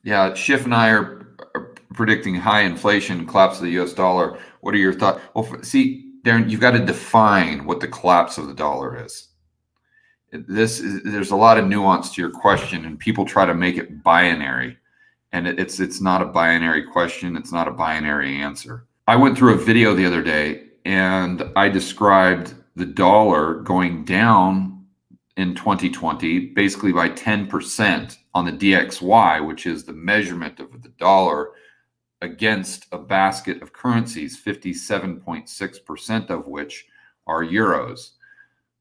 Yeah, Schiff and I are predicting high inflation, collapse of the U.S. dollar. What are your thoughts? Well, see, Darren, you've got to define what the collapse of the dollar is. There's a lot of nuance to your question, and people try to make it binary, and it's not a binary question. It's not a binary answer. I went through a video the other day, and I described the dollar going down in 2020 basically by 10% on the DXY, which is the measurement of the dollar against a basket of currencies, 57.6% of which are euros.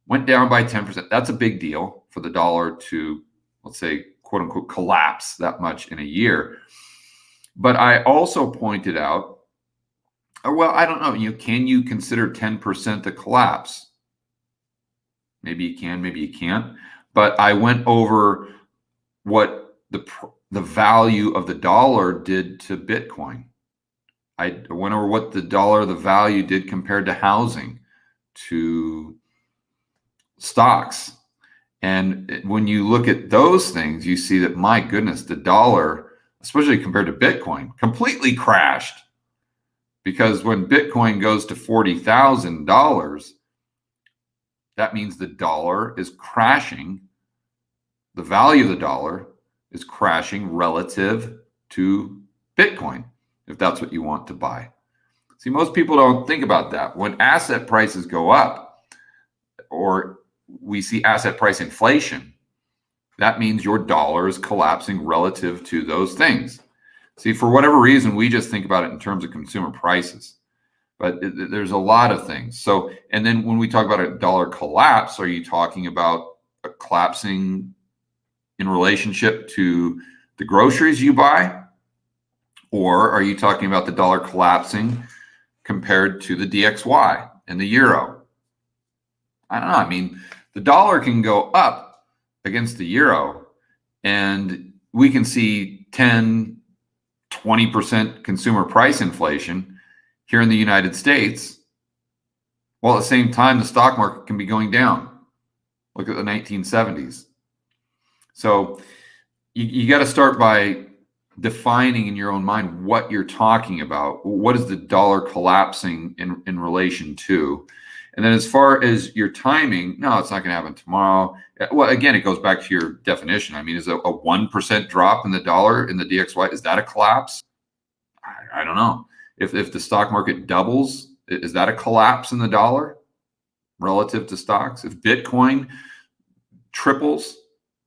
Went down by 10%. That's a big deal for the dollar to, let's say, quote unquote, collapse that much in a year. But I also pointed out, well, I don't know, can you consider 10% a collapse? Maybe you can, maybe you can't. But I went over what the value of the dollar did to Bitcoin. I went over what the value did compared to housing, to stocks. And when you look at those things, you see that, my goodness, the dollar, especially compared to Bitcoin, completely crashed. Because when Bitcoin goes to $40,000, that means the dollar is crashing. The value of the dollar is crashing relative to Bitcoin, if that's what you want to buy. See, most people don't think about that. When asset prices go up, or we see asset price inflation, that means your dollar is collapsing relative to those things. See, for whatever reason, we just think about it in terms of consumer prices, but there's a lot of things. So, and then when we talk about a dollar collapse, are you talking about a collapsing in relationship to the groceries you buy? Or are you talking about the dollar collapsing compared to the DXY and the euro? I don't know. I mean, the dollar can go up against the euro, and we can see 10, 20% consumer price inflation here in the United States, while at the same time, the stock market can be going down. Look at the 1970s. So you got to start by defining in your own mind what you're talking about. What is the dollar collapsing in relation to? And then as far as your timing, no, it's not going to happen tomorrow. Well, again, it goes back to your definition. I mean, is a 1% drop in the dollar in the DXY, is that a collapse? I don't know. If the stock market doubles, is that a collapse in the dollar relative to stocks? If Bitcoin triples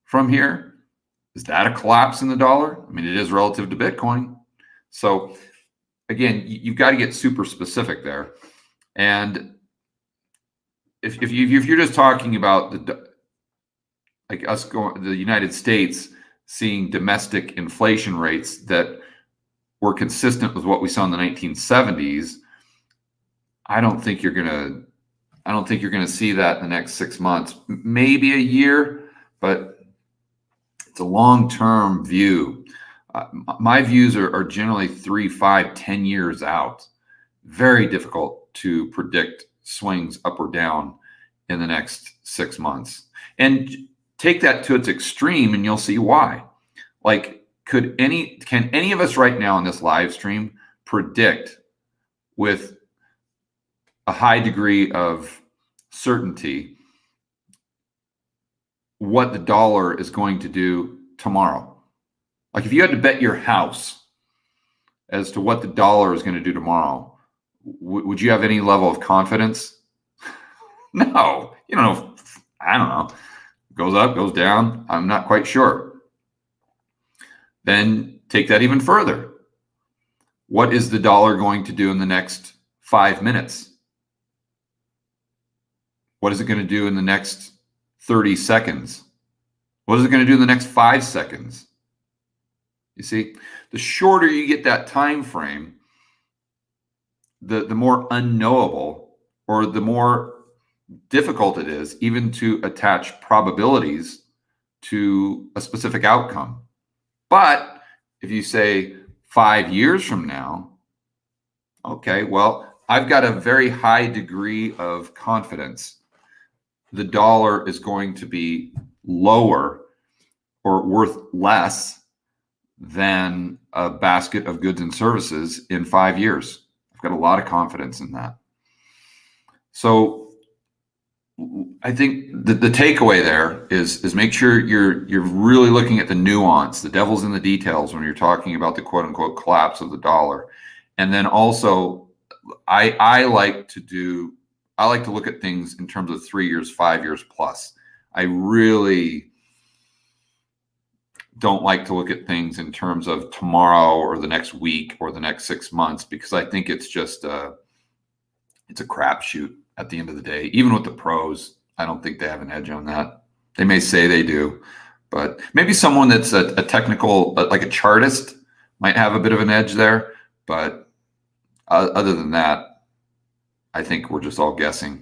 from here, is that a collapse in the dollar? I mean, it is relative to Bitcoin. So again, you've got to get super specific there. And if you're just talking about the United States seeing domestic inflation rates that were consistent with what we saw in the 1970s, I don't think you're gonna see that in the next 6 months, maybe a year, but it's a long-term view. My views are generally 3, 5, 10 years out. Very difficult to predict swings up or down in the next 6 months. And take that to its extreme and you'll see why. Like, can any of us right now on this live stream predict with a high degree of certainty what the dollar is going to do tomorrow? Like, if you had to bet your house as to what the dollar is going to do tomorrow, would you have any level of confidence? No, you don't know. I don't know. Goes up, goes down. I'm not quite sure. Then take that even further. What is the dollar going to do in the next 5 minutes? What is it going to do in the next 30 seconds? What is it going to do in the next 5 seconds? You see, the shorter you get that time frame, the more unknowable, or the more difficult it is even to attach probabilities to a specific outcome. But if you say 5 years from now, okay, well, I've got a very high degree of confidence the dollar is going to be lower or worth less than a basket of goods and services in 5 years. I've got a lot of confidence in that. So I think the takeaway there is make sure you're really looking at the nuance, the devil's in the details when you're talking about the quote unquote collapse of the dollar. And then also I like to look at things in terms of 3 years, 5 years plus. I really don't like to look at things in terms of tomorrow or the next week or the next 6 months, because I think it's just it's a crapshoot at the end of the day. Even with the pros, I don't think they have an edge on that. They may say they do, but maybe someone that's a technical, like a chartist, might have a bit of an edge there. But other than that, I think we're just all guessing.